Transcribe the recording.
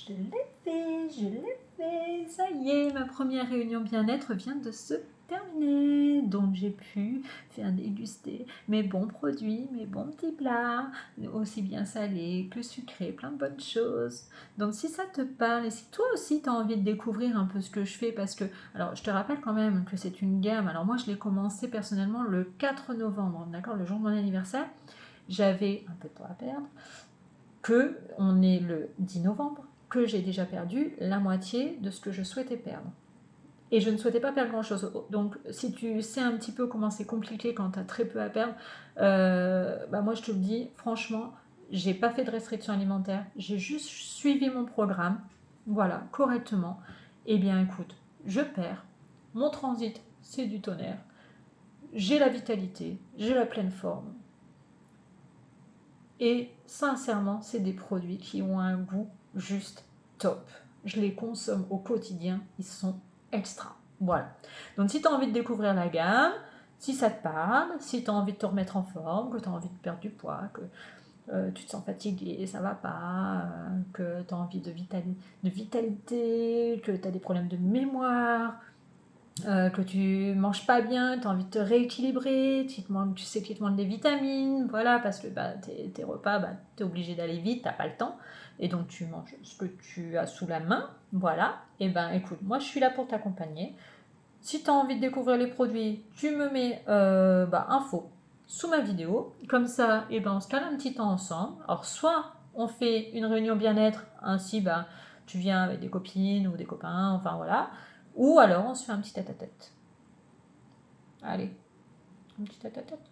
je l'ai fait, ça y est, ma première réunion bien-être vient de se terminer. Donc j'ai pu faire déguster mes bons produits, mes bons petits plats, aussi bien salés que sucrés, plein de bonnes choses. Donc si ça te parle et si toi aussi tu as envie de découvrir un peu ce que je fais, parce que, alors je te rappelle quand même que c'est une gamme, alors moi je l'ai commencé personnellement le 4 novembre, d'accord, le jour de mon anniversaire, j'avais un peu de temps à perdre, que on est le 10 novembre, que j'ai déjà perdu la moitié de ce que je souhaitais perdre. Et je ne souhaitais pas perdre grand-chose. Donc, si tu sais un petit peu comment c'est compliqué quand tu as très peu à perdre, moi je te le dis, franchement, j'ai pas fait de restriction alimentaire, j'ai juste suivi mon programme, voilà, correctement. Eh bien, écoute, je perds, mon transit, c'est du tonnerre, j'ai la vitalité, j'ai la pleine forme. Et sincèrement, c'est des produits qui ont un goût juste top. Je les consomme au quotidien, ils sont extra. Voilà. Donc si tu as envie de découvrir la gamme, si ça te parle, si tu as envie de te remettre en forme, que tu as envie de perdre du poids, que tu te sens fatigué, ça va pas, que tu as envie de vitalité, que tu as des problèmes de mémoire, que tu manges pas bien, tu as envie de te rééquilibrer, tu sais qu'il te manque des vitamines, voilà, parce que tes repas, tu es obligé d'aller vite, tu n'as pas le temps, et donc tu manges ce que tu as sous la main, voilà, et écoute, moi je suis là pour t'accompagner. Si tu as envie de découvrir les produits, tu me mets info sous ma vidéo, comme ça, on se cale un petit temps ensemble. Alors soit on fait une réunion bien-être, ainsi tu viens avec des copines ou des copains, enfin voilà, ou alors on se fait un petit tête-à-tête. Allez, un petit tête-à-tête.